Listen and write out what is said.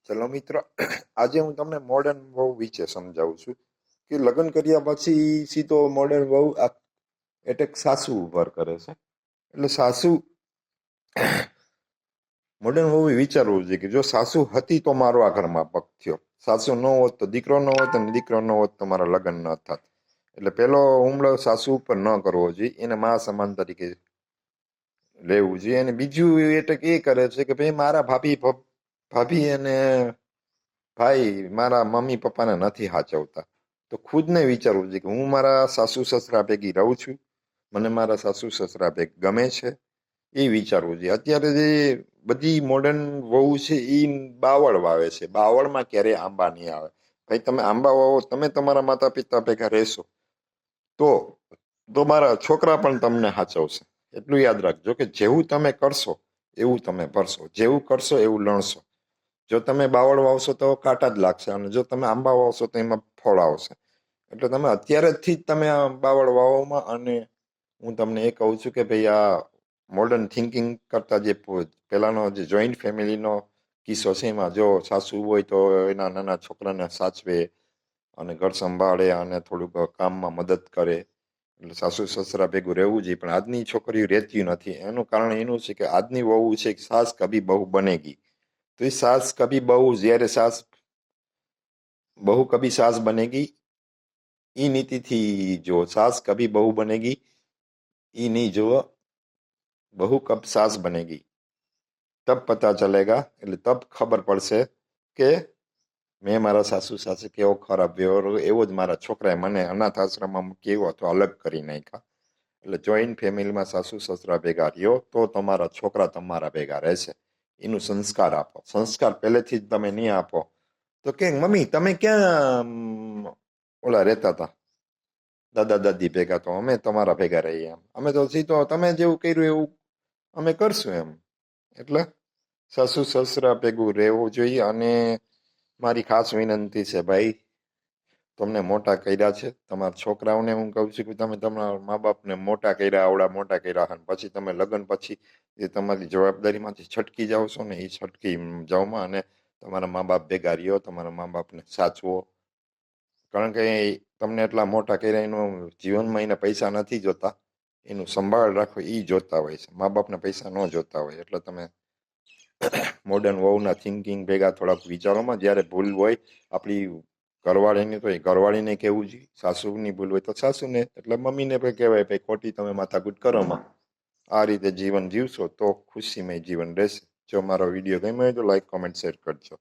ચલો મિત્રો, આજે હું તમને મોડર્ન વહુ વિશે સમજાવું છું કે લગ્ન કર્યા પછી સીધો મોડર્ન વહુ એટેક સાસુ ઉપર કરે છે. એટલે સાસુ મોડર્ન વહુ વિચારવું જોઈએ કે જો સાસુ હતી તો મારો આ ઘરમાં પગ થયો, સાસુ ન હોત તો દીકરો ન હોત, અને દીકરો ન હોત તો મારા લગ્ન ન થાત. એટલે પેલો હુમલો સાસુ ઉપર ન કરવો જોઈએ, એને મા સમાન તરીકે લેવું જોઈએ. અને બીજું એટેક એ કરે છે કે ભાઈ મારા ભાભી અને ભાઈ મારા મમ્મી પપ્પાને નથી સાચવતા. તો ખુદને વિચારવું છે કે હું મારા સાસુ સસરા ભેગી રહું છું, મને મારા સાસુ સસરા ભેગ ગમે છે, એ વિચારવું જોઈએ. અત્યારે જે બધી મોડર્ન વહુ છે એ બાવળ વાવે છે. બાવળમાં ક્યારેય આંબા નહીં આવે. ભાઈ તમે આંબા વાવો, તમે તમારા માતા પિતા ભેગા રહેશો તો તમારા છોકરા પણ તમને સાચવશે. એટલું યાદ રાખજો કે જેવું તમે કરશો એવું તમે ભરશો, જેવું કરશો એવું લણશો. જો તમે બાવળ વાવશો તો કાંટા જ લાગશે, અને જો તમે આંબા વાવશો તો એમાં ફળ આવશે. એટલે તમે અત્યારેથી જ તમે આ બાવળ વાવોમાં. અને હું તમને એ કહું છું કે ભાઈ આ મોડર્ન થિંકિંગ કરતા જે પહેલાનો જે જોઈન્ટ ફેમિલીનો કિસ્સો છે એમાં જો સાસુ હોય તો એના નાના છોકરાને સાચવે અને ઘર સંભાળે અને થોડુંક કામમાં મદદ કરે. એટલે સાસુ સસરા ભેગું રહેવું જોઈએ. પણ આજની છોકરીઓ રહેતી નથી. એનું કારણ એનું છે કે આજની વહુ છે સાસ કભી બહુ બનેગી. તો એ સાસ કભી બહુ, જ્યારે બહુ કભી સાસ બનેગી, એ નીતિથી જો સાસ કભી બહુ બનેગી એ નહીં જુઓ, બહુ કબ સાસ બનેગી તબ પતા ચલેગા. એટલે તબ ખબર પડશે કે મેં મારા સાસુ સાથે કેવો ખરાબ વ્યવહાર, એવો જ મારા છોકરાએ મને અનાથ આશ્રમમાં કેવો તો અલગ કરી નાખ્યા. એટલે જોઈન્ટ ફેમિલીમાં સાસુ સસરા ભેગા રહ્યો તો તમારા છોકરા તમારા ભેગા રહેશે. એનું સંસ્કાર આપો. સંસ્કાર પહેલેથી જ તમે નહીં આપો તો કે મમ્મી તમે ક્યાં ઓલા રહેતા હતા દાદા દાદી ભેગા, તો અમે તમારા ભેગા રહીએ. એમ અમે તો સીધો તમે જેવું કર્યું એવું અમે કરશું એમ. એટલે સાસુ સસરા ભેગું રહેવું જોઈએ. અને મારી ખાસ વિનંતી છે ભાઈ, તમને મોટા કર્યા છે, તમારા છોકરાઓને હું કહું છું કે તમે તમારા મા બાપને મોટા કર્યા, આવડા મોટા કર્યા, અને પછી તમે લગ્ન પછી એ તમારી જવાબદારીમાંથી છટકી જાઓ છો ને, એ છટકી જાઓમાં અને તમારા મા બાપ ભેગા રહ્યો, તમારા મા બાપને સાચવો. કારણ કે તમને એટલા મોટા કર્યા, એનું જીવનમાં એને પૈસા નથી જોતા, એનું સંભાળ રાખો એ જોતા હોય છે. મા બાપને પૈસા ન જોતા હોય. એટલે તમે મોડર્ન વહુના થિંકિંગ ભેગા થોડાક વિચારોમાં, જ્યારે ભૂલ હોય આપણી ઘરવાળીની તો એ ઘરવાળીને કહેવું જોઈએ, સાસુની ભૂલ હોય તો સાસુને, એટલે મમ્મીને પણ કહેવાય ભાઈ ખોટી તમે માથાકૂટ કરોમાં. આ રીતે જીવન જીવશો તો ખુશીમય જીવન રહેશે. જો મારો વિડીયો ગમ્યો હોય તો લાઈક, કોમેન્ટ, શેર કરજો.